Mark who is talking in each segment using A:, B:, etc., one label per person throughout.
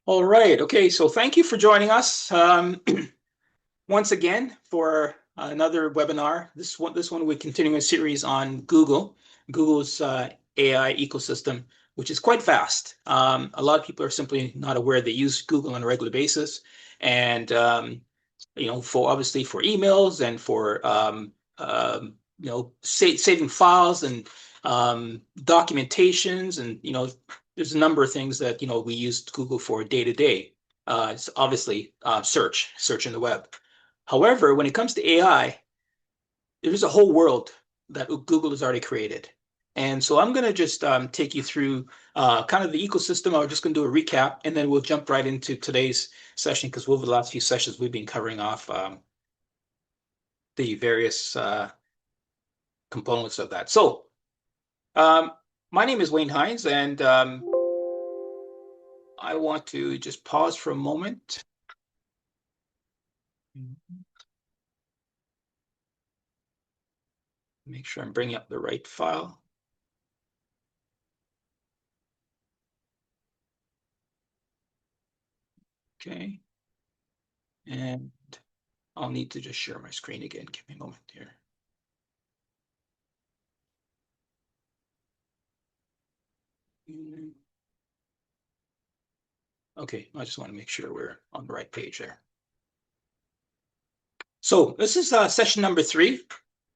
A: All right. Okay. So thank you for joining us once again for another webinar. This one we're continuing a series on Google's AI ecosystem, which is quite vast. A lot of people are simply not aware they use Google on a regular basis, and for obviously for emails and for saving files and documentations, and there's a number of things that we use Google for day to day. It's obviously searching the web. However, when it comes to AI, there's a whole world that Google has already created. And so I'm going to just take you through kind of the ecosystem. I'm just going to do a recap, and then we'll jump right into today's session, because over the last few sessions, we've been covering off the various components of that. So my name is Wayne Hinds, and I want to just pause for a moment. Make sure I'm bringing up the right file. Okay. And I'll need to just share my screen again. Give me a moment here. Okay, I just want to make sure we're on the right page there. So this is session number 3.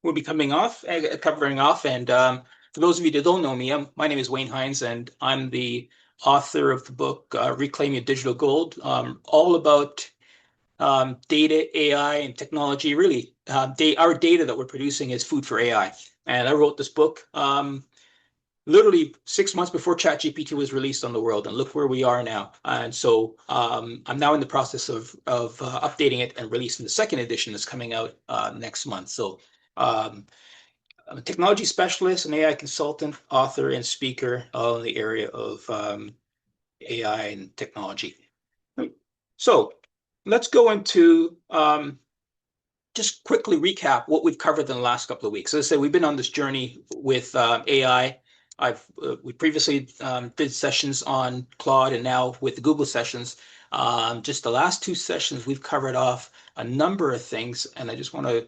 A: We'll be covering off, and for those of you that don't know me, my name is Wayne Hinds, and I'm the author of the book Reclaim Your Digital Gold, all about data, AI, and technology. Really, our data that we're producing is food for AI. And I wrote this book literally 6 months before ChatGPT was released on the world, and look where we are now. And so I'm now in the process of updating it and releasing the second edition that's coming out next month. So I'm a technology specialist, an AI consultant, author, and speaker in the area of AI and technology. So let's go into just quickly recap what we've covered in the last couple of weeks. As I said, we've been on this journey with AI. We previously did sessions on Claude, and now with the Google sessions. Just the last 2 sessions, we've covered off a number of things, and I just want to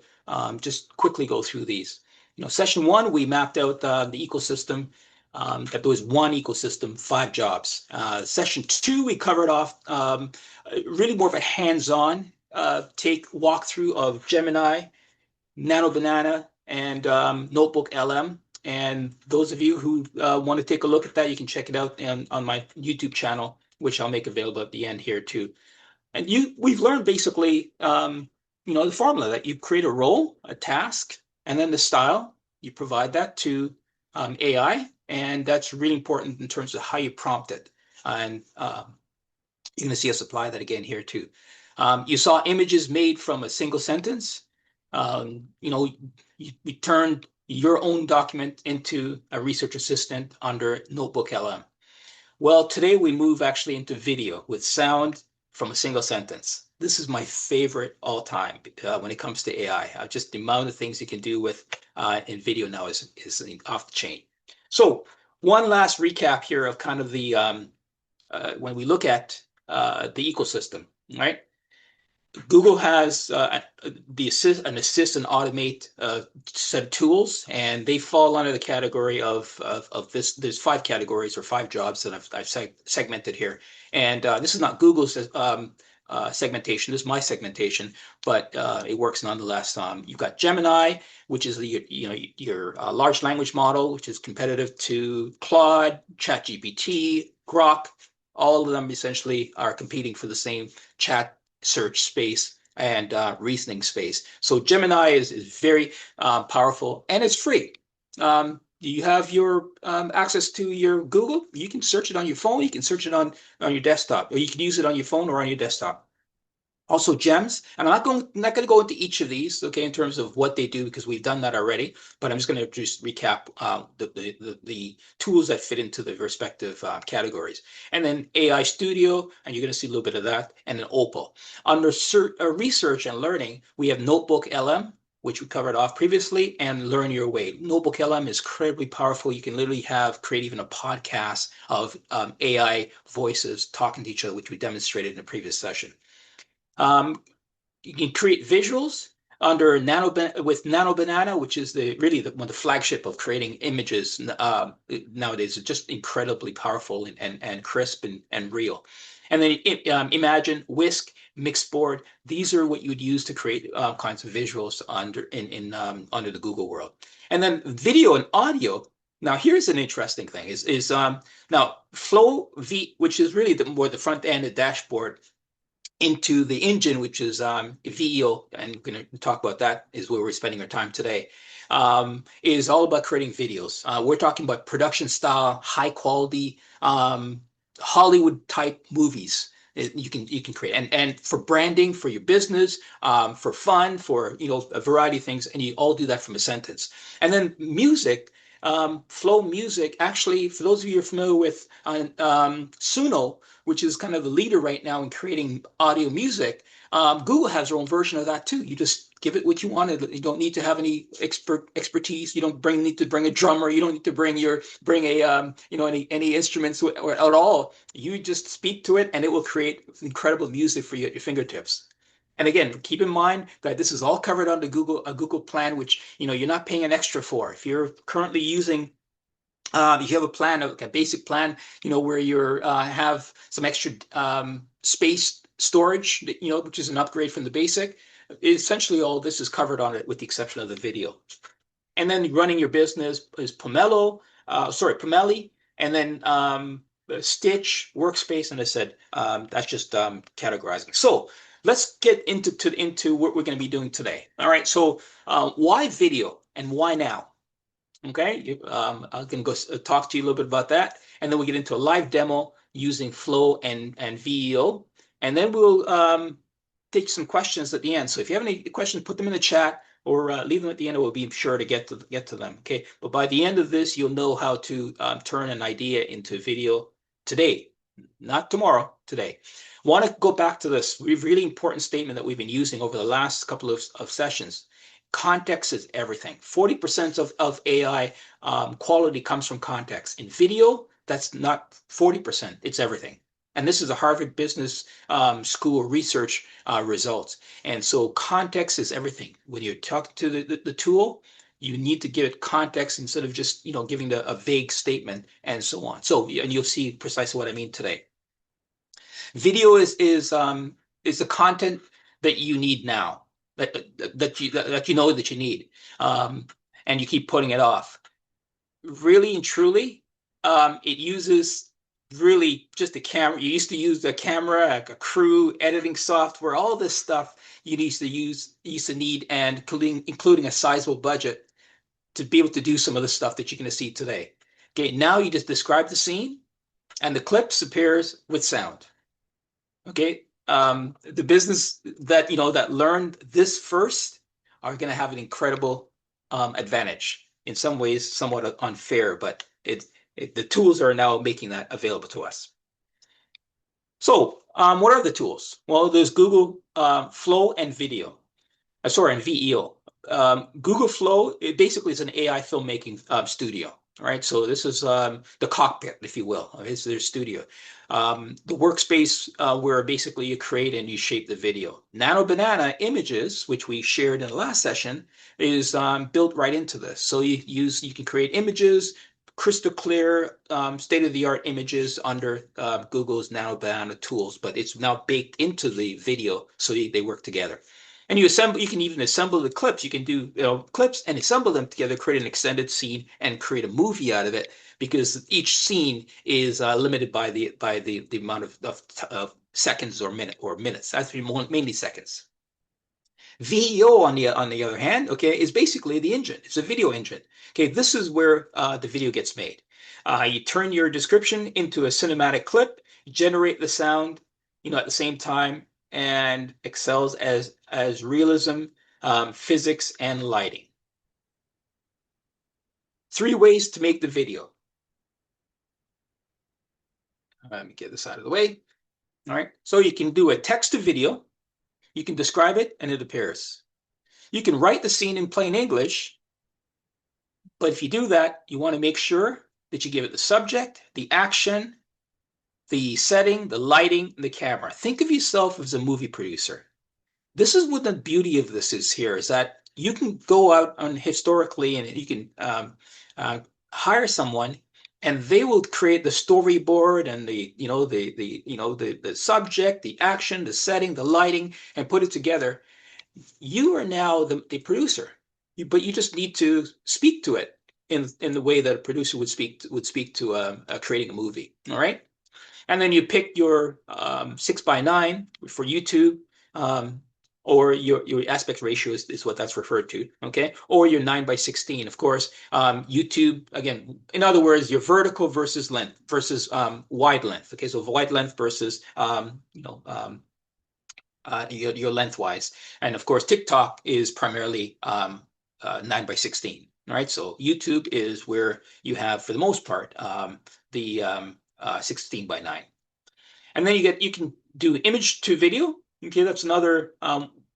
A: just quickly go through these. Session 1, we mapped out the ecosystem, that there was one ecosystem, 5 jobs. Session 2, we covered off really more of a hands-on walkthrough of Gemini, Nano Banana, and Notebook LM. And those of you who want to take a look at that, you can check it out on my YouTube channel, which I'll make available at the end here too. And we've learned basically, the formula that you create a role, a task, and then the style. You provide that to AI, and that's really important in terms of how you prompt it. And you're going to see us apply that again here too. You saw images made from a single sentence. You turned your own document into a research assistant under Notebook LM. Well, today we move actually into video with sound from a single sentence. This is my favorite all time when it comes to AI. Just the amount of things you can do with in video now is off the chain. So one last recap here of kind of the when we look at the ecosystem, right? Google has an assist and automate set of tools, and they fall under the category of this. There's 5 categories or 5 jobs that I've segmented here, and this is not Google's segmentation. This is my segmentation, but it works nonetheless. You've got Gemini, which is your large language model, which is competitive to Claude, ChatGPT, Grok. All of them essentially are competing for the same chat search space and reasoning space. So Gemini is very powerful, and it's free. You have your access to your Google. You can search it on your phone. You can search it on your desktop, or you can use it on your phone or on your desktop. Also gems, and I'm not going to go into each of these, okay, in terms of what they do, because we've done that already. But I'm just going to just recap the tools that fit into the respective categories. And then AI Studio, and you're going to see a little bit of that, and then Opal. Under research and learning, we have Notebook LM, which we covered off previously, and Learn Your Way. Notebook LM is incredibly powerful. You can literally create even a podcast of AI voices talking to each other, which we demonstrated in a previous session. You can create visuals under with Nano Banana, which is really one of the flagship of creating images nowadays. It's just incredibly powerful and crisp and real. And then Imagine, Whisk, Mixboard. These are what you would use to create kinds of visuals under the Google world. And then video and audio. Now here's an interesting thing: is now Flow V, which is really more the front end, the dashboard, into the engine, which is Veo, and we're going to talk about that, is where we're spending our time today, is all about creating videos. We're talking about production style, high quality, Hollywood type movies. You can create, and for branding, for your business, for fun, for a variety of things, and you all do that from a sentence. And then music. Flow Music, actually, for those of you who are familiar with Suno, which is kind of the leader right now in creating audio music, Google has their own version of that too. You just give it what you wanted. You don't need to have any expertise. You don't need to bring a drummer. You don't need to bring any instruments at all. You just speak to it, and it will create incredible music for you at your fingertips. And again, keep in mind that this is all covered under a Google plan, which you're not paying an extra for. If you're currently using, if you have a plan, a basic plan, where you have some extra space storage, which is an upgrade from the basic, essentially all this is covered on it, with the exception of the video. And then running your business is Pomelo, and then Stitch, Workspace, and I said that's just categorizing. So let's get into what we're going to be doing today. All right. So why video and why now? Okay. I'm going to go talk to you a little bit about that, and then we'll get into a live demo using Flow and Veo, and then we'll take some questions at the end. So if you have any questions, put them in the chat or leave them at the end, and we'll be sure to get to them. Okay. But by the end of this, you'll know how to turn an idea into video today, not tomorrow, today. Want to go back to this really important statement that we've been using over the last couple of sessions. Context is everything. 40% of AI quality comes from context. In video, that's not 40%, it's everything. And this is a Harvard Business School research results. And so context is everything. When you're talking to the tool, you need to give it context instead of just giving a vague statement and so on. So, and you'll see precisely what I mean today. Video is the content that you need now, that you need, and you keep putting it off. Really and truly, it uses really just a camera. You used to use the camera, a crew, editing software, all this stuff you used to need, and including a sizable budget to be able to do some of the stuff that you're going to see today. Okay, now you just describe the scene, and the clips appears with sound. Okay, the business that that learned this first are going to have an incredible advantage. In some ways, somewhat unfair, but the tools are now making that available to us. So, what are the tools? Well, there's Google Flow and Veo. And Veo. Google Flow, it basically is an AI filmmaking studio. All right, so this is the cockpit, if you will. It's their studio. The workspace where basically you create and you shape the video. Nano Banana Images, which we shared in the last session, is built right into this. So you can create images, crystal clear, state-of-the-art images under Google's Nano Banana tools, but it's now baked into the video, so they work together. And you can even assemble the clips. You can do clips and assemble them together, create an extended scene, and create a movie out of it, because each scene is limited by the amount of seconds or minutes. That's mainly seconds. Veo, on the other hand, okay, is basically the engine. It's a video engine. Okay, this is where the video gets made. You turn your description into a cinematic clip, generate the sound, at the same time, and excels as realism, physics, and lighting. 3 ways to make the video. Let me get this out of the way. All right, so you can do a text to video. You can describe it, and it appears. You can write the scene in plain English, but if you do that, you want to make sure that you give it the subject, the action, the setting, the lighting, and the camera. Think of yourself as a movie producer. This is what the beauty of this is here, is that you can go out on historically and you can uh, hire someone and they will create the storyboard and the subject, the action, the setting, the lighting, and put it together. You are now the producer, but you just need to speak to it in the way that a producer would speak to creating a movie. All right. And then you pick your 6:9 for YouTube, um, or your aspect ratio is what that's referred to, okay? Or your 9:16, of course. YouTube, again, in other words, your vertical versus length versus wide length, okay? So wide length versus your lengthwise. And of course, TikTok is primarily 9:16. All right, so YouTube is where you have, for the most part, the 16:9. And then you can do image to video. Okay, that's another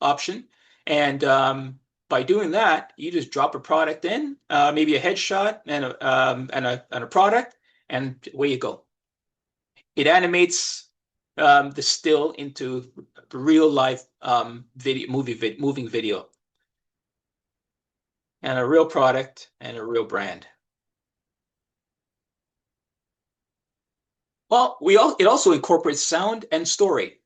A: option. And by doing that, you just drop a product in, maybe a headshot and a product, and away you go. It animates the still into real life moving video, and a real product and a real brand. Well, it also incorporates sound and story.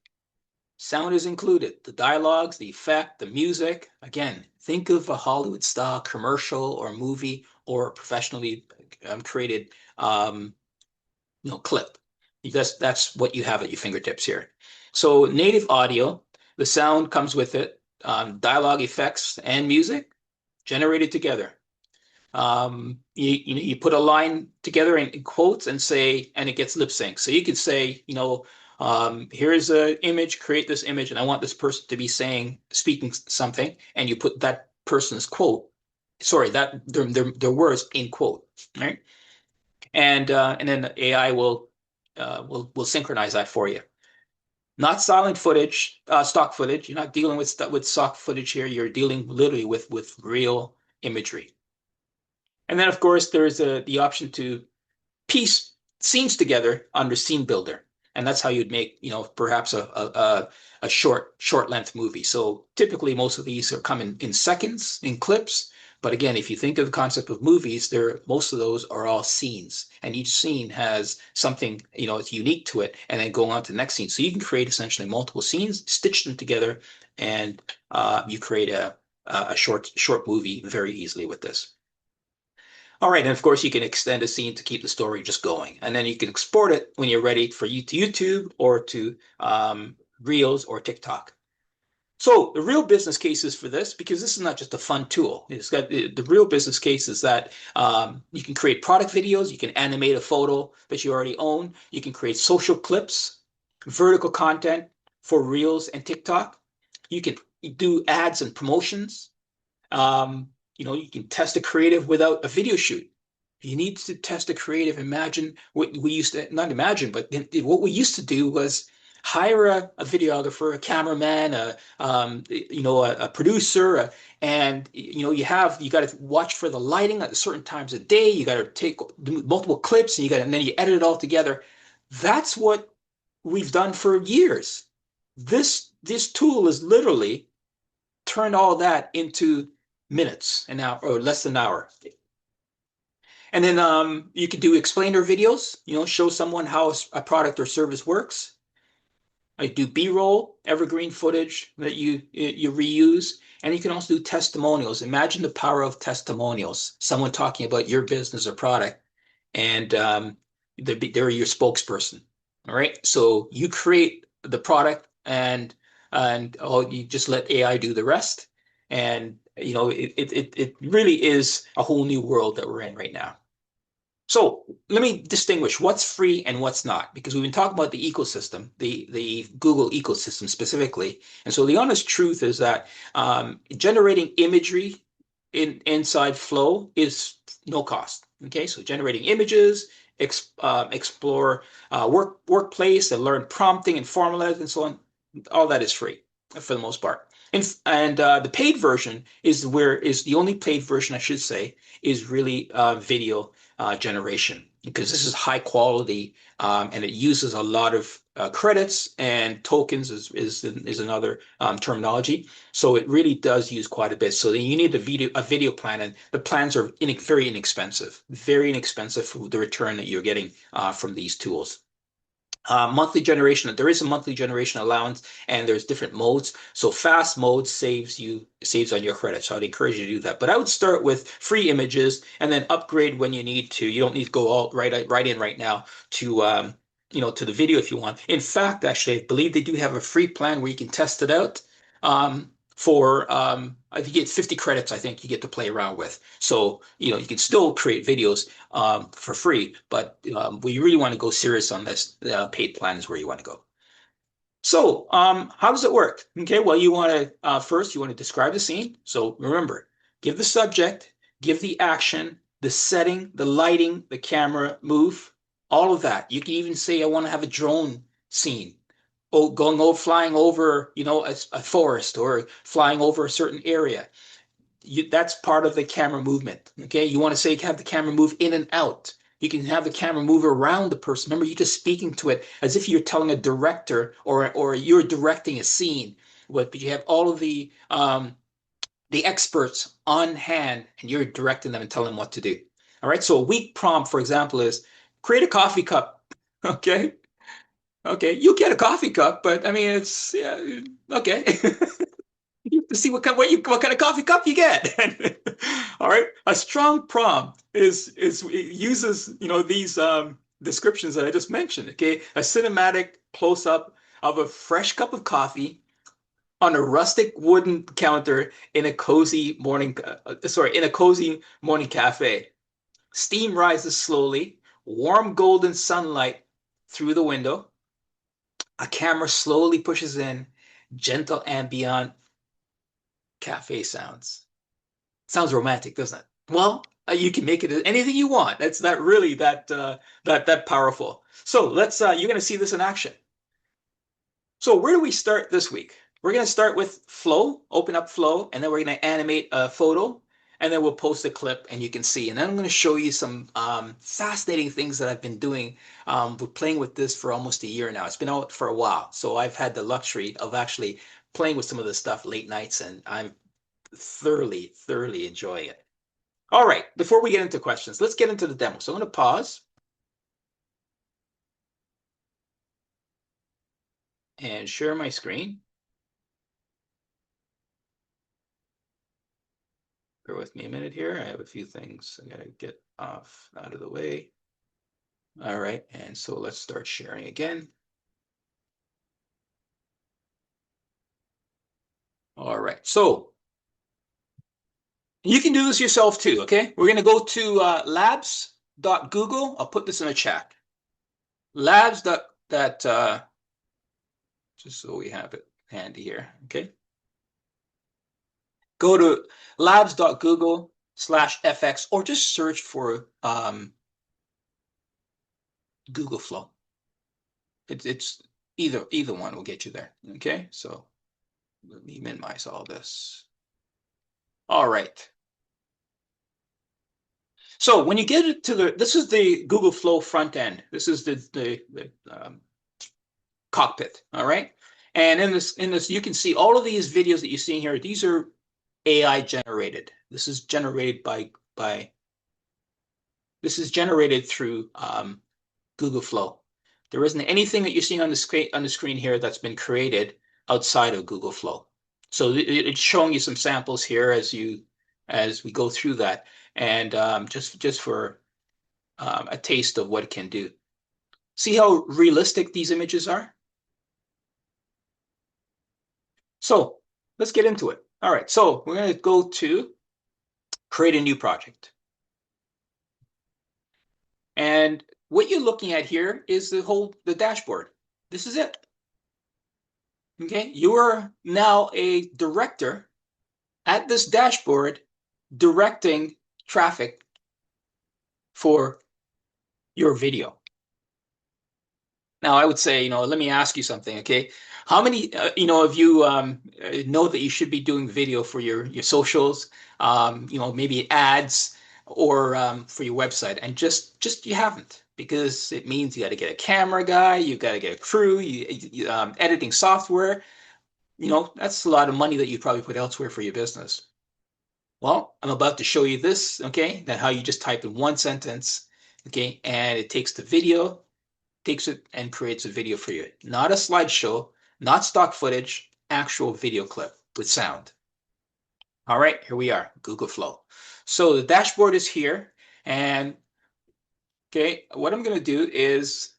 A: Sound is included, the dialogues, the effect, the music. Again, think of a Hollywood style commercial or movie or professionally created clip. That's what you have at your fingertips here. So native audio, the sound comes with it, dialogue, effects, and music generated together. You put a line together in quotes and say, and it gets lip sync. So you could say, here's an image, create this image, and I want this person to be speaking something, and you put that person's quote, sorry, that their words in quote, right? And then the AI will synchronize that for you. Not silent footage, stock footage. You're not dealing with stock footage here. You're dealing literally with real imagery. And then, of course, there's the option to piece scenes together under Scenebuilder, and that's how you'd make, perhaps a short length movie. So typically, most of these are coming in seconds, in clips. But again, if you think of the concept of movies, most of those are all scenes, and each scene has something, it's unique to it, and then go on to the next scene. So you can create essentially multiple scenes, stitch them together, and you create a short movie very easily with this. All right, and of course you can extend a scene to keep the story just going, and then you can export it when you're ready for YouTube or to Reels or TikTok. So the real business cases for this, because this is not just a fun tool, it's got the real business case is that you can create product videos, you can animate a photo that you already own, you can create social clips, vertical content for Reels and TikTok. You can do ads and promotions. You can test a creative without a video shoot. You need to test a creative. Imagine what we used to, not imagine, but what we used to do was hire a videographer, a cameraman, a producer, and you got to watch for the lighting at certain times of day. You got to take multiple clips, and then you edit it all together. That's what we've done for years. This tool is literally turned all that into minutes, an hour, or less than an hour. And then you can do explainer videos, show someone how a product or service works. I do B-roll, evergreen footage that you reuse, and you can also do testimonials. Imagine the power of testimonials. Someone talking about your business or product, and they're your spokesperson. All right, so you create the product, and you just let AI do the rest, and it really is a whole new world that we're in right now. So let me distinguish what's free and what's not, because we've been talking about the ecosystem, the Google ecosystem specifically. And so the honest truth is that generating imagery inside Flow is no cost. Okay, so generating images, explore workplace, and learn prompting and formulas and so on, all that is free for the most part. And the paid version is the only paid version, I should say, is really video generation because this is high quality and it uses a lot of credits and tokens is another terminology. So it really does use quite a bit. So then you need a video plan, and the plans are very inexpensive for the return that you're getting from these tools. Monthly generation, there is a monthly generation allowance and there's different modes. So fast mode saves on your credits. So I'd encourage you to do that. But I would start with free images and then upgrade when you need to. You don't need to go all right in right now to to the video if you want. In fact, actually, I believe they do have a free plan where you can test it out. For I think it's 50 credits, I think you get to play around with. So, you can still create videos for free, but where you really want to go serious on this, paid plan is where you want to go. So, how does it work? Okay, well, you want to first you want to describe the scene. So remember, give the subject, give the action, the setting, the lighting, the camera, move, all of that. You can even say, I want to have a drone scene. Oh, flying over, a forest or flying over a certain area. That's part of the camera movement. Okay, you want to say have the camera move in and out. You can have the camera move around the person. Remember, you're just speaking to it as if you're telling a director or you're directing a scene. But you have all of the experts on hand, and you're directing them and telling them what to do. All right. So a weak prompt, for example, is create a coffee cup. Okay. Okay, you get a coffee cup, but I mean, it's yeah, okay. You have to see what kind of coffee cup you get. All right, a strong prompt it uses these descriptions that I just mentioned. Okay, a cinematic close up of a fresh cup of coffee on a rustic wooden counter in a cozy morning cafe. Steam rises slowly, warm golden sunlight through the window. A camera slowly pushes in, gentle ambient cafe sounds. Sounds romantic, doesn't it? Well, you can make it anything you want. That's not really that powerful. So you're going to see this in action. So where do we start this week? We're going to start with Flow, open up Flow, and then we're going to animate a photo, and then we'll post a clip and you can see. And then I'm going to show you some fascinating things that I've been doing. We're playing with this for almost a year now. It's been out for a while. So I've had the luxury of actually playing with some of this stuff late nights, and I'm thoroughly, thoroughly enjoying it. All right, before we get into questions, let's get into the demo. So I'm going to pause and share my screen. Bear with me a minute here. I have a few things I gotta get out of the way. All right, and so let's start sharing again. All right, so you can do this yourself too, okay? We're gonna go to labs.google. I'll put this in a chat. Labs. Just so we have it handy here, okay? Go to labs.google/fx or just search for Google Flow. It's either one will get you there. Okay, so let me minimize all this. All right. So when you get it to this is the Google Flow front end. This is the cockpit. All right. And in this, you can see all of these videos that you see here. These are AI generated. This is generated this is generated through Google Flow. There isn't anything that you're seeing on the screen here that's been created outside of Google Flow. So it's showing you some samples here as we go through that, and just for a taste of what it can do. See how realistic these images are? So let's get into it. All right, so we're going to go to create a new project. And what you're looking at here is the dashboard. This is it. Okay, you are now a director at this dashboard directing traffic for your video. Now, I would say, let me ask you something, okay? How many, of you know that you should be doing video for your socials, maybe ads or for your website, and just you haven't because it means you got to get a camera guy, you got to get a crew, editing software. That's a lot of money that you probably put elsewhere for your business. Well, I'm about to show you this, okay? That how you just type in one sentence, okay, and it takes the video, takes it and creates a video for you. Not a slideshow, not stock footage, actual video clip with sound. All right, here we are, Google Flow. So the dashboard is here, and okay, what I'm going to do is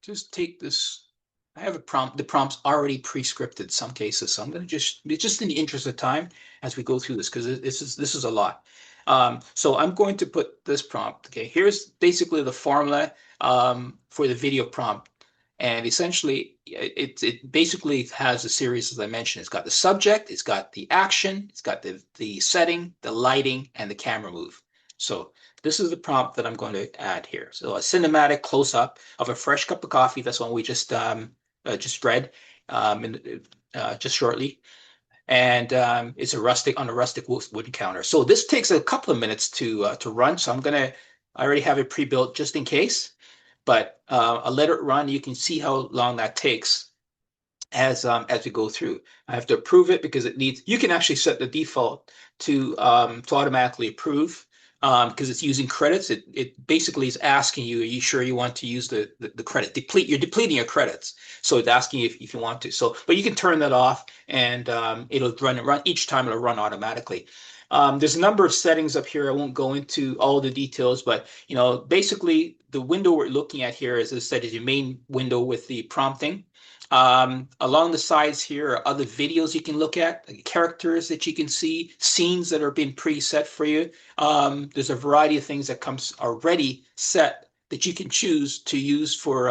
A: just take this. I have a prompt. The prompt's already pre-scripted some cases, so I'm going to just in the interest of time as we go through this because this is a lot. So I'm going to put this prompt. Okay, here's basically the formula for the video prompt, and essentially it basically has a series as I mentioned. It's got the subject, it's got the action, it's got the setting, the lighting, and the camera move. So this is the prompt that I'm going to add here. So a cinematic close-up of a fresh cup of coffee. That's one we just read just shortly. And it's on a rustic wood counter. So this takes a couple of minutes to run. So I already have it pre-built just in case, but I'll let it run. You can see how long that takes as we go through. I have to approve it because you can actually set the default to automatically approve because it's using credits. It basically is asking you, are you sure you want to use the credit? You're depleting your credits. So it's asking you if you want to. So, but you can turn that off and it'll run each time it'll run automatically. There's a number of settings up here. I won't go into all the details, but basically the window we're looking at here, as I said, is your main window with the prompting. Along the sides here are other videos you can look at, like characters that you can see, scenes that are being preset for you. There's a variety of things that comes already set that you can choose to use for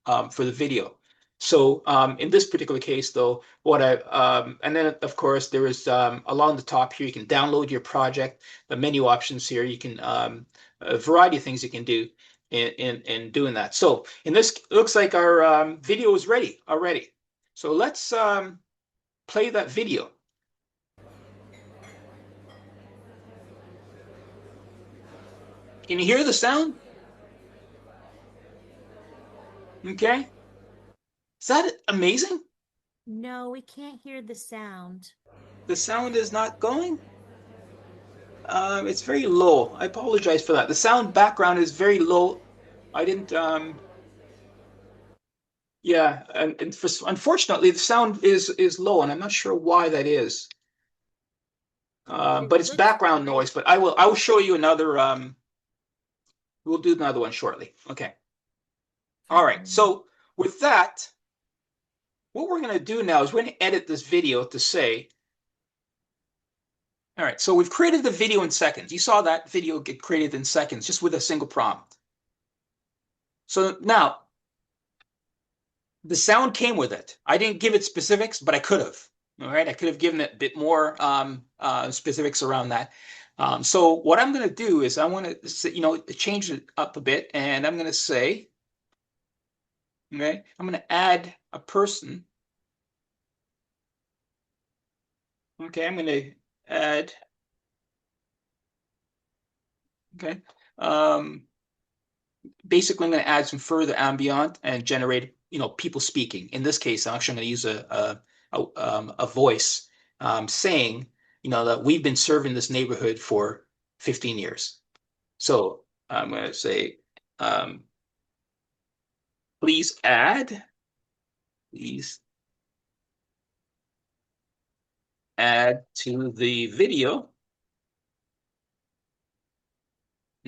A: the video. So in this particular case, though, and then of course there is along the top here you can download your project. The menu options here you can a variety of things you can do in doing that. So in this, it looks like our video is ready already. So let's play that video. Can you hear the sound? Okay. Is that amazing?
B: No, we can't hear the sound.
A: The sound is not going? It's very low. I apologize for that. The sound background is very low. I didn't yeah, unfortunately the sound is low and I'm not sure why that is.
B: It
A: But it's
B: looks
A: background
B: great.
A: noise, but I will show you another we'll do another one shortly. Okay. All right.
B: Um,
A: So with that, what we're going to do now is we're going to edit this video to say, all right, so we've created the video in seconds. You saw that video get created in seconds just with a single prompt. So now the sound came with it. I didn't give it specifics, but I could have. All right, I could have given it a bit more specifics around that. So what I'm going to do is I want to, change it up a bit, and I'm going to say, okay, I'm going to add a person. Okay, I'm going to add. Okay. Basically, I'm going to add some further ambient and generate, people speaking. In this case, I'm actually going to use a voice saying, that we've been serving this neighborhood for 15 years. So I'm going to say, um, please please add to the video.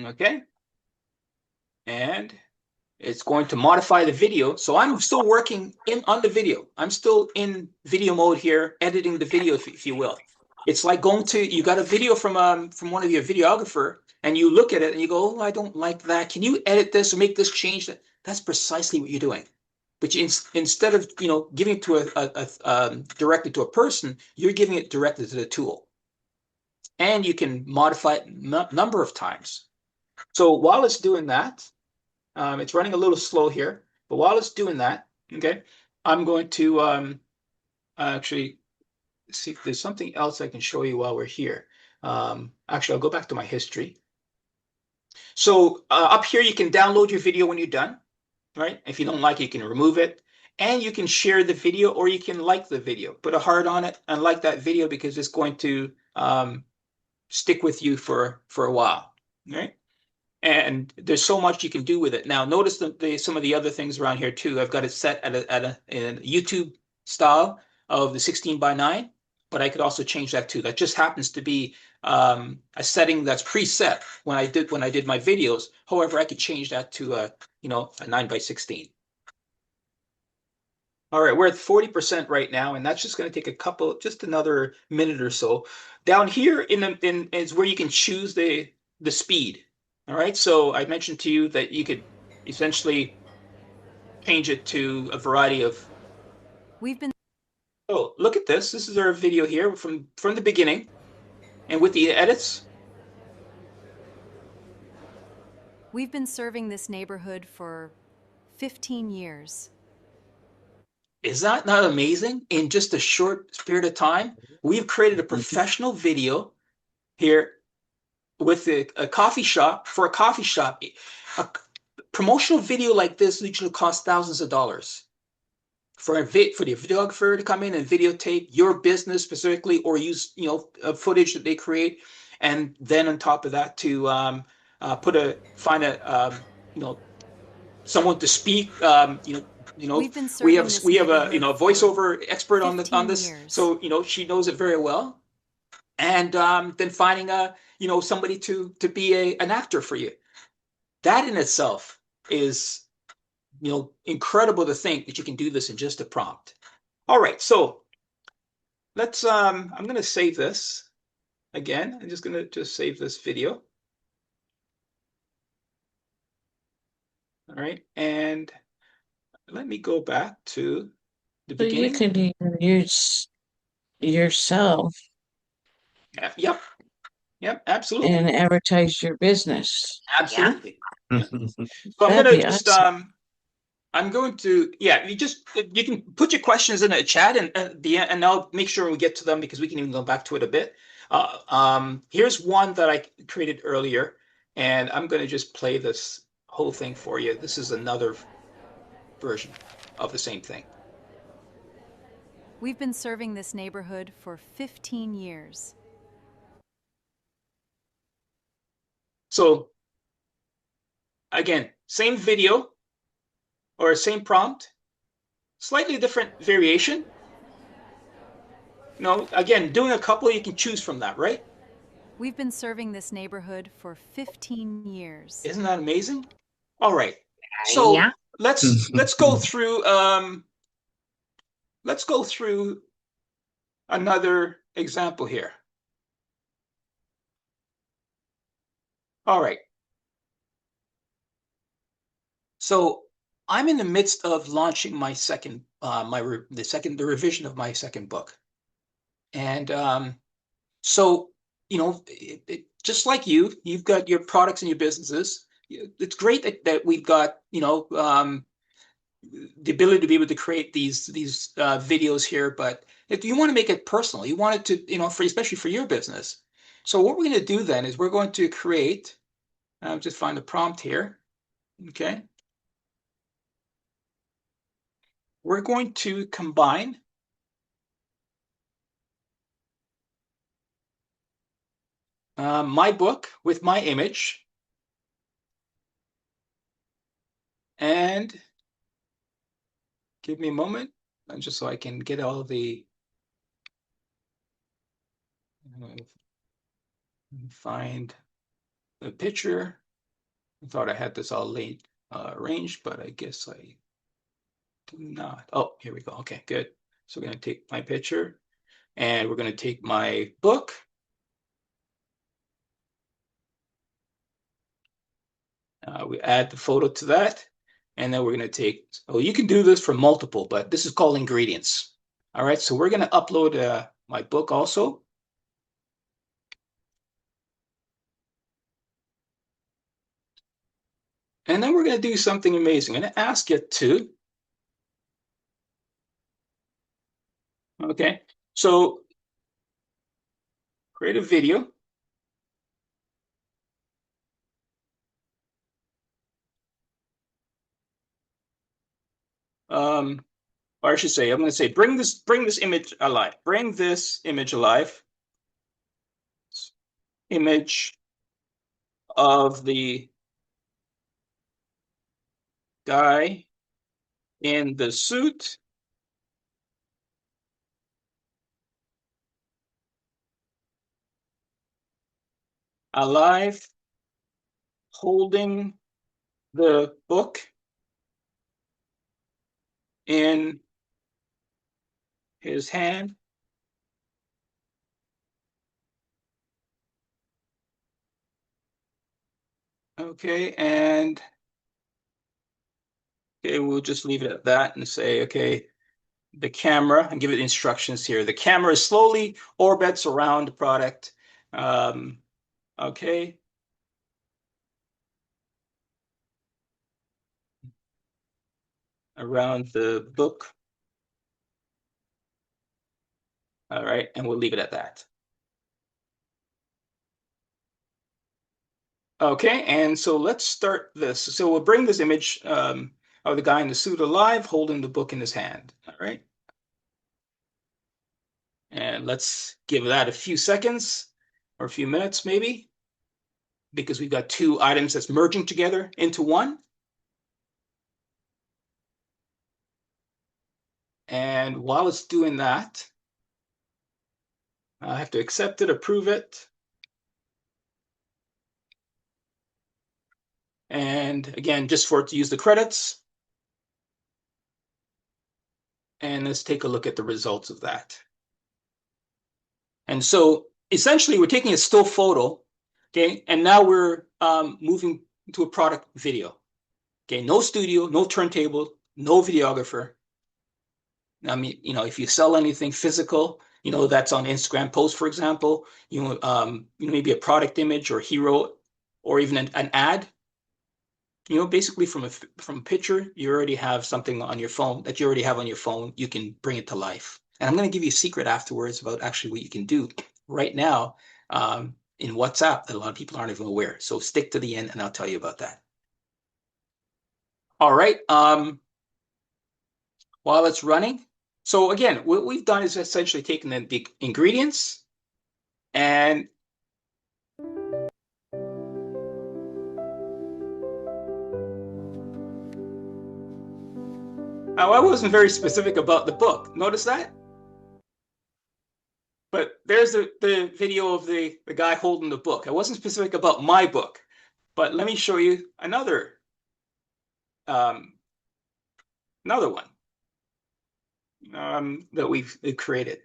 A: Okay. And it's going to modify the video. So I'm still working on the video. I'm still in video mode here, editing the video, if you will. It's like you got a video from one of your videographer, and you look at it and you go, oh, I don't like that. Can you edit this or make this change? That's precisely what you're doing. But instead of giving it to directly to a person, you're giving it directly to the tool, and you can modify it number of times. So while it's doing that, it's running a little slow here, but while it's doing that, okay, I'm going to actually see if there's something else I can show you while we're here. Actually, I'll go back to my history. So up here, you can download your video when you're done, right? If you don't like it, you can remove it. And you can share the video or you can like the video. Put a heart on it and like that video because it's going to stick with you for a while, right? And there's so much you can do with it. Now, notice some of the other things around here too. I've got it set in a YouTube style of the 16:9, but I could also change that too. That just happens to be a setting that's preset when I did my videos. However, I could change that to a 9:16. All right, we're at 40% right now, and that's just going to take just another minute or so. Down here is where you can choose the speed. All right, so I mentioned to you that you could essentially change it to a variety of.
C: We've been
A: Oh, look at this. This is our video here from the beginning, and with the edits.
C: we've been serving this neighborhood for 15 years.
A: Is that not amazing? In just a short period of time, we've created a professional video here with a coffee shop for a coffee shop. A promotional video like this usually costs thousands of dollars for the videographer to come in and videotape your business specifically, or use footage that they create, and then on top of that to find a someone to speak.
C: We've been
A: We
C: serving
A: have
C: this
A: we have a
C: neighborhood
A: a
C: for
A: voiceover expert on
C: 15
A: this,
C: years.
A: so she knows it very well. And then finding somebody to be an actor for you. That in itself is incredible to think that you can do this in just a prompt. All right, so let's I'm going to save this again. I'm just going to save this video. All right, and let me go back to the
D: So you
A: beginning.
D: could even use yourself
A: Yep, absolutely.
D: and advertise your business.
A: Absolutely.
D: Yeah.
A: So I'm
D: That'd
A: going to
D: be
A: just
D: awesome.
A: I'm going to, you can put your questions in the chat and at the end, and I'll make sure we get to them because we can even go back to it a bit. Here's one that I created earlier, and I'm going to just play this whole thing for you. This is another version of the same thing.
C: We've been serving this neighborhood for 15 years.
A: So again, same video or same prompt, slightly different variation. Again, doing a couple, you can choose from that, right?
C: We've been serving this neighborhood for 15 years.
A: Isn't that amazing? All right. So
D: Yeah.
A: let's go through another example here. All right. So I'm in the midst of launching my second the revision of my second book. And so just like you've got your products and your businesses. It's great that we've got the ability to be able to create these videos here, but if you want to make it personal, you want it to especially for your business. So what we're going to do then is we're going to create. Just find the prompt here. Okay. We're going to combine my book with my image, and give me a moment, just so I can get all the find the picture. I thought I had this all arranged, but I guess I do not. Oh, here we go. Okay, good. So we're going to take my picture, and we're going to take my book. We add the photo to that, and then we're going to take, you can do this for multiple, but this is called ingredients. All right, so we're going to upload my book also. And then we're going to do something amazing. I'm going to ask it to, okay, so create a video. Or I should say, I'm going to say, bring this image alive. Bring this image alive. Image of the guy in the suit alive, holding the book in his hand. Okay, and okay, we'll just leave it at that and say, okay, the camera, and give it instructions here. The camera slowly orbits around the product. Okay. Around the book. All right, and we'll leave it at that. Okay, and so let's start this. So we'll bring this image of the guy in the suit alive, holding the book in his hand. All right. And let's give that a few seconds or a few minutes maybe, because we've got two items that's merging together into one. And while it's doing that, I have to accept it, approve it. And again, just for it to use the credits. And let's take a look at the results of that. And so essentially we're taking a still photo, okay, and now we're moving to a product video. Okay, no studio, no turntable, no videographer. I mean, if you sell anything physical, that's on Instagram post, for example, maybe a product image or hero, or even an ad. Basically from a picture, you already have something on your phone that you already have on your phone. You can bring it to life. And I'm going to give you a secret afterwards about actually what you can do right now in WhatsApp that a lot of people aren't even aware. So stick to the end and I'll tell you about that. All right. While it's running. So again, what we've done is essentially taken the ingredients and now, I wasn't very specific about the book. Notice that? But there's the video of the guy holding the book. I wasn't specific about my book, but let me show you another one that we've created.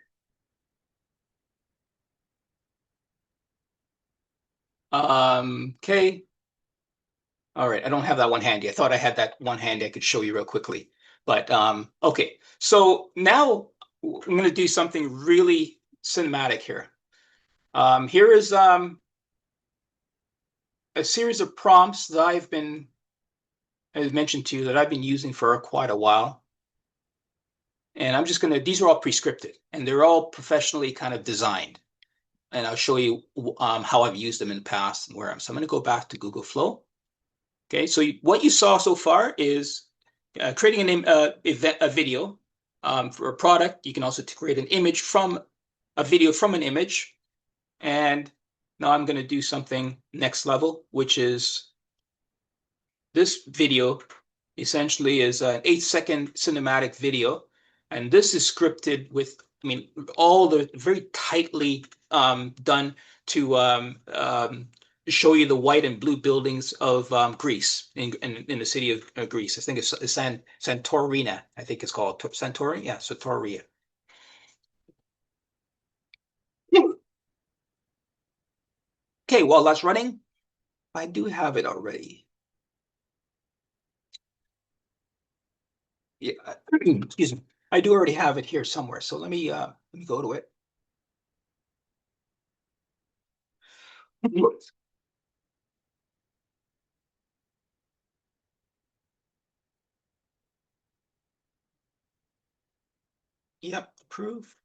A: Okay. All right, I don't have that one handy. I thought I had that one handy I could show you real quickly. But okay, so now I'm going to do something really cinematic here. Here is a series of prompts that I've mentioned to you that I've been using for quite a while. And I'm just going to, these are all pre-scripted and they're all professionally kind of designed. And I'll show you how I've used them in the past and where I'm. So I'm going to go back to Google Flow. Okay, so what you saw so far is creating a video for a product. You can also create an image from a video from an image. And now I'm going to do something next level, which is this video essentially is an 8-second cinematic video. And this is scripted with, all the very tightly done to show you the white and blue buildings of Greece, in the city of Greece. I think it's Santorini, I think it's called. Santorini? Yeah, Santorini. Okay, while that's running, I do have it already. Yeah, excuse me. I do already have it here somewhere. So let me go to it. Yep, approve.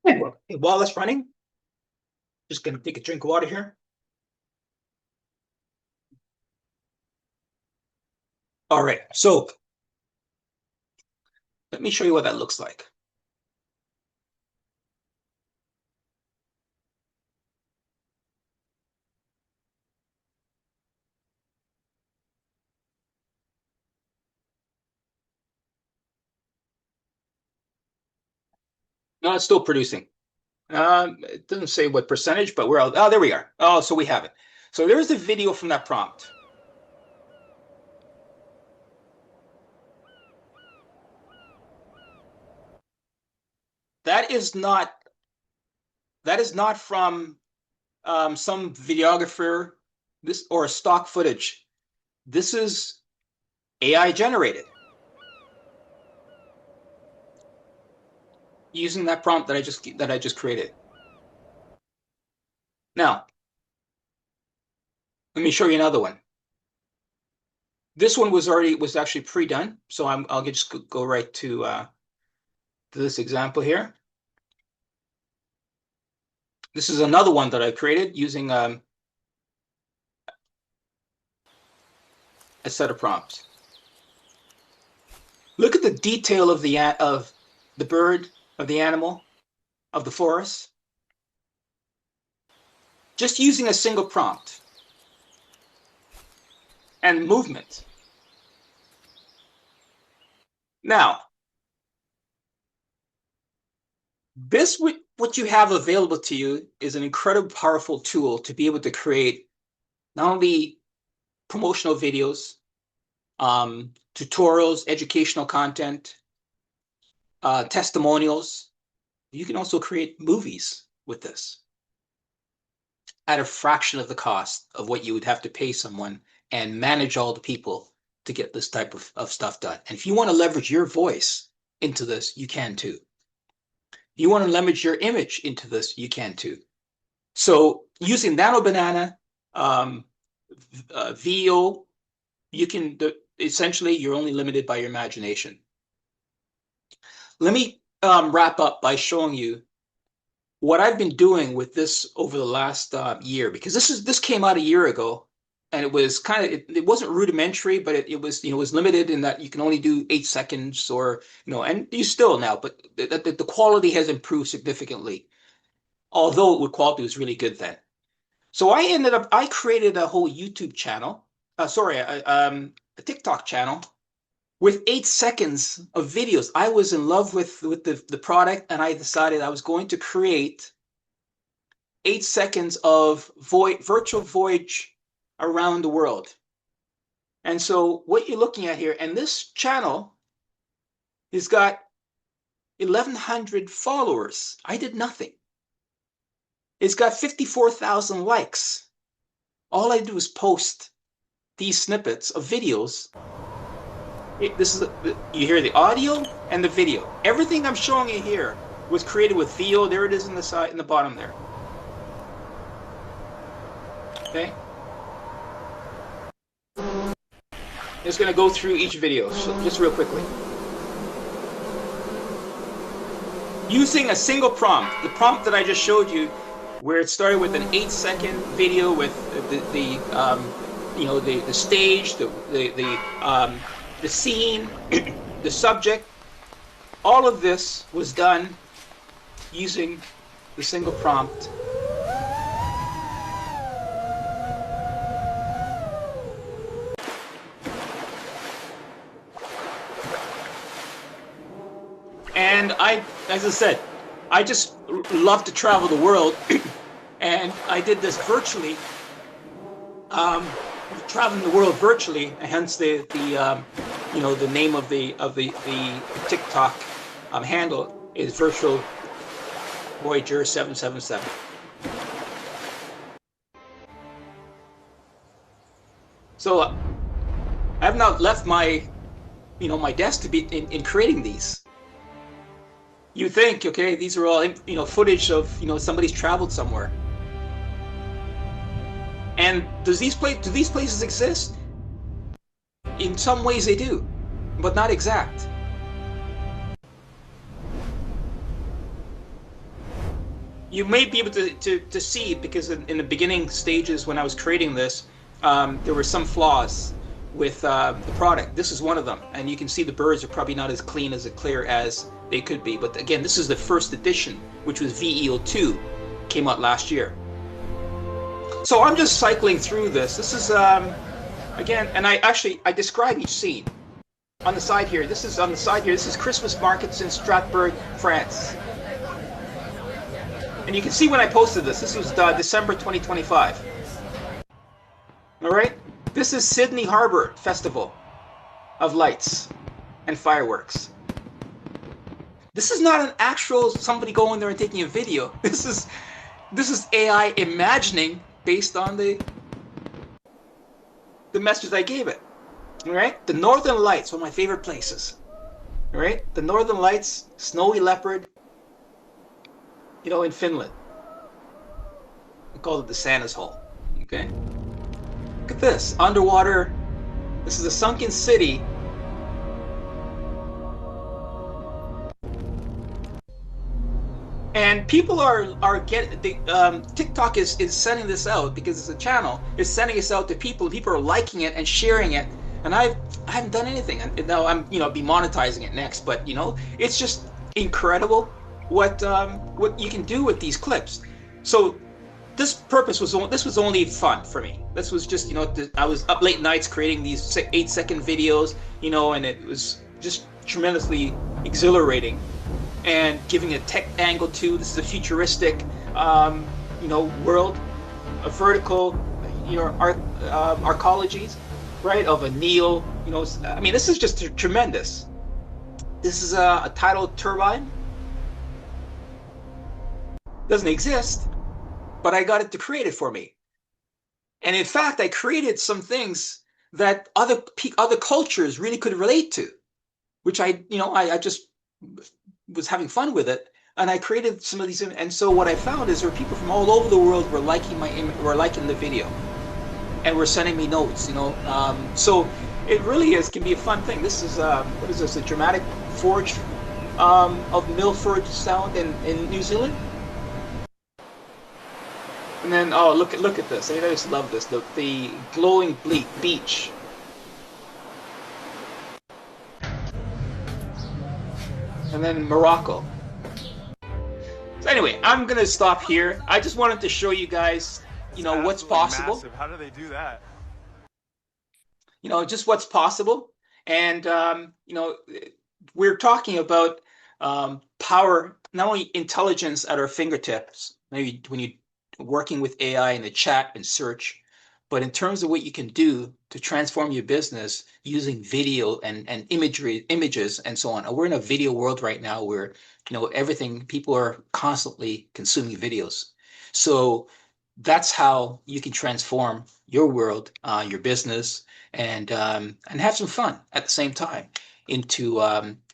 A: Okay, while that's running, just gonna take a drink of water here. All right, so let me show you what that looks like. No, it's still producing. It doesn't say what percentage, but we're out. Oh, there we are. Oh, so we have it. So there's the video from that prompt. That is not from some videographer or stock footage. This is AI generated using that prompt that I just created. Now, let me show you another one. This one was actually pre-done, so I'll just go right to this example here. This is another one that I created using a set of prompts. Look at the detail of the bird, of the animal, of the forest. Just using a single prompt. And movement. Now, what you have available to you is an incredibly powerful tool to be able to create not only promotional videos, tutorials, educational content, testimonials. You can also create movies with this at a fraction of the cost of what you would have to pay someone and manage all the people to get this type of stuff done. And if you want to leverage your voice into this, you can too. If you want to leverage your image into this, you can too. So using Nano Banana, Veo, you can essentially, you're only limited by your imagination. Let me wrap up by showing you what I've been doing with this over the last year, because this came out a year ago, and it was kind of it wasn't rudimentary, but it was was limited in that you can only do 8 seconds, or and you still now, but the quality has improved significantly. Although the quality was really good then. So I created a whole YouTube channel, a TikTok channel with 8 seconds of videos. I was in love with the product, and I decided I was going to create 8 seconds of virtual voyage around the world. And so what you're looking at here, and this channel has got 1,100 followers. I did nothing. It's got 54,000 likes. All I do is post these snippets of videos. You hear the audio and the video. Everything I'm showing you here was created with Veo. There it is in the side, in the bottom there. Okay. Just going to go through each video, so just real quickly. Using a single prompt, the prompt that I just showed you, where it started with an 8-second video with the stage, the scene, the subject. All of this was done using the single prompt. And as I said, I just love to travel the world, and I did this virtually, traveling the world virtually, hence the name of the TikTok handle is Virtual Voyager 777. So I have not left my desk to be in creating these. You think, okay, these are all footage of somebody's traveled somewhere. And do these places exist? In some ways they do, but not exact. You may be able to see, because in the beginning stages when I was creating this, there were some flaws with the product. This is one of them, and you can see the birds are probably not as clean, as clear as they could be. But again, this is the first edition, which was VEO2, came out last year. So I'm just cycling through this. This is again, and I describe each scene on the side here. This is Christmas markets in Strasbourg, France. And you can see when I posted this. This was December 2025. All right. This is Sydney Harbor Festival of Lights and Fireworks. This is not an actual somebody going there and taking a video. This is AI imagining based on the message I gave it. All right. The Northern Lights, one of my favorite places. All right. The Northern Lights, snowy leopard. You know, in Finland. We call it the Santa's Hole. Okay. Look at this. Underwater. This is a sunken city. And people are getting TikTok is sending this out because it's a channel. It's sending this out to people. People are liking it and sharing it. And I haven't done anything. And now I'm be monetizing it next. But it's just incredible what you can do with these clips. So this was only fun for me. This was just I was up late nights creating these 8-second videos, and it was just tremendously exhilarating and giving a tech angle too. This is a futuristic world, a vertical arcologies, right, of a neo. I mean, this is just tremendous. This is a tidal turbine. Doesn't exist, but I got it to create it for me. And in fact, I created some things that other cultures really could relate to, which I just was having fun with it, and I created some of these. And so what I found is there were people from all over the world were liking the video, and were sending me notes. So it really can be a fun thing. This is what is this? A dramatic forge of Milford Sound in New Zealand. And then, oh, look at this. I just love this. The glowing beach. And then Morocco. So anyway, I'm gonna stop here. I just wanted to show you guys, what's possible.
E: Massive. How do they do that?
A: Just what's possible. And we're talking about power, not only intelligence at our fingertips. Maybe when you're working with AI in the chat and search, but in terms of what you can do to transform your business using video and images and so on. And we're in a video world right now where people are constantly consuming videos. So that's how you can transform your world, your business, and have some fun at the same time into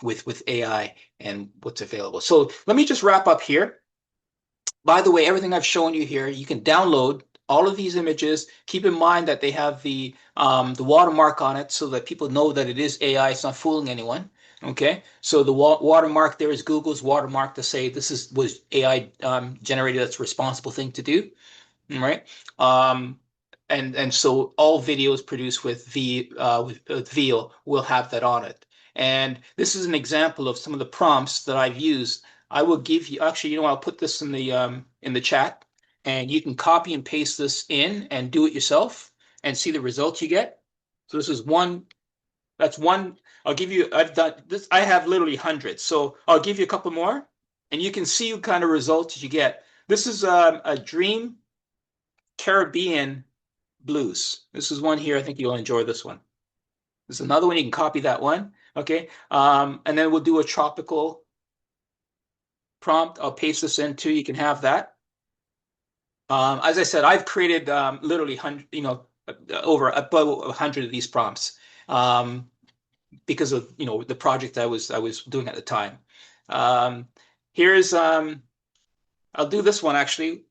A: with AI and what's available. So let me just wrap up here. By the way, everything I've shown you here, you can download all of these images. Keep in mind that they have the watermark on it so that people know that it is AI. It's not fooling anyone. Okay, so the watermark there is Google's watermark to say this was AI generated. That's a responsible thing to do. All right, and so all videos produced with Veo will have that on it. And this is an example of some of the prompts that I've used. I will give you, actually, I'll put this in the chat, and you can copy and paste this in and do it yourself and see the results you get. So this is one. That's one. I've done this. I have literally hundreds. So I'll give you a couple more, and you can see what kind of results you get. This is a Dream Caribbean Blues. This is one here. I think you'll enjoy this one. There's another one. You can copy that one. Okay. And then we'll do a tropical prompt. I'll paste this in too. You can have that. As I said, I've created literally over about 100 of these prompts because of the project I was doing at the time. Here's I'll do this one actually.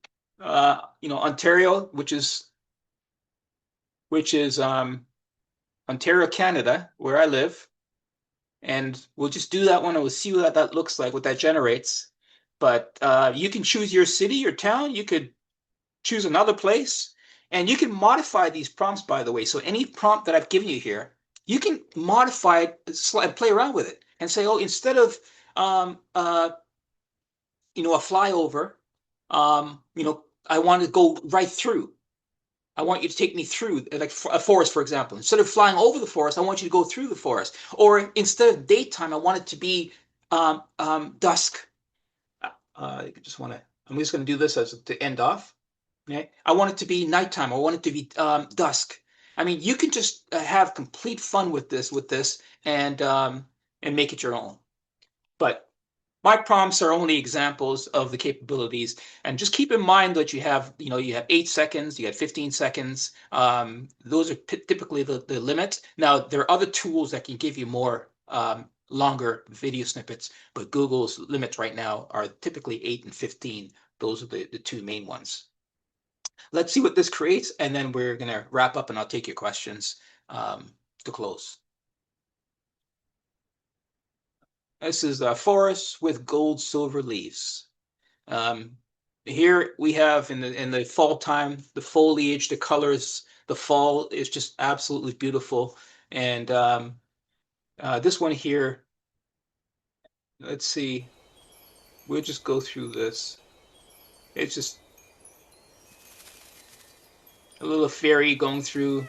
A: Ontario, which is which is Ontario, Canada, where I live. And we'll just do that one and we'll see what that looks like, what that generates. But you can choose your city, your town. You could choose another place. And you can modify these prompts, by the way. So any prompt that I've given you here, you can modify it and play around with it and say, oh, instead of um, uh, a flyover, I want to go right through. I want you to take me through, like a forest, for example. Instead of flying over the forest, I want you to go through the forest. Or instead of daytime, I want it to be dusk. I just want to. I'm just going to do this as to end off. Okay? I want it to be nighttime. I want it to be dusk. I mean, you can just have complete fun with this, and make it your own. But my prompts are only examples of the capabilities, and just keep in mind that you have 8 seconds, you have 15 seconds. Those are typically the limit. Now, there are other tools that can give you more longer video snippets, but Google's limits right now are typically 8 and 15. Those are the two main ones. Let's see what this creates, and then we're going to wrap up, and I'll take your questions to close. This is a forest with gold silver leaves. Here we have in the fall time, the foliage, the colors, the fall is just absolutely beautiful. And this one here, let's see, we'll just go through this. It's just a little fairy going through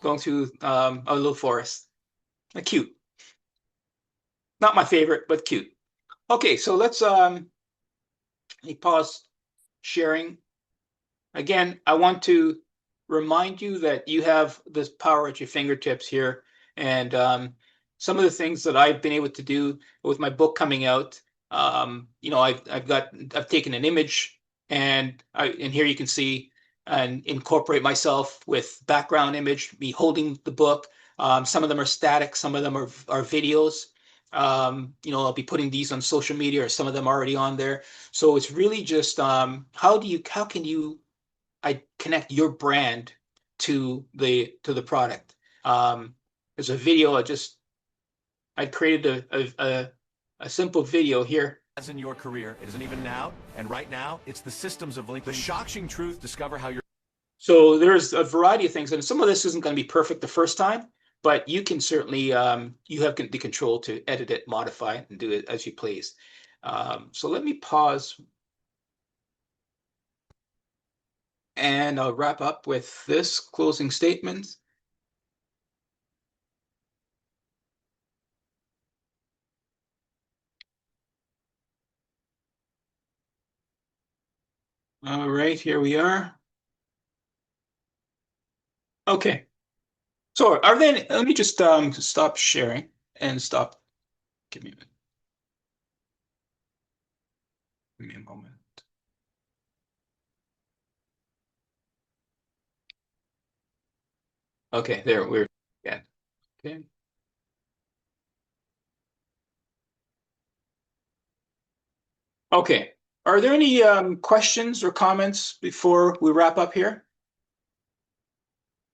A: a little forest. Cute. Not my favorite, but cute. Okay, so let's let me pause sharing. Again, I want to remind you that you have this power at your fingertips here. And some of the things that I've been able to do with my book coming out, I've taken an image, and here you can see and incorporate myself with background image, me holding the book. Some of them are static, some of them are videos. I'll be putting these on social media, or some of them are already on there. So it's really just how can you connect your brand to the product. There's a video I created a simple video here.
E: As in your career, it isn't even now, and right now, it's the systems of LinkedIn. The shocking truth, discover how you're.
A: So there's a variety of things, and some of this isn't going to be perfect the first time, but you can certainly, you have the control to edit it, modify it, and do it as you please. So let me pause, and I'll wrap up with this closing statement. All right, here we are. Okay. So let me just stop sharing and stop. Give me a moment. Okay, there we're again. Okay. Okay. Are there any questions or comments before we wrap up here?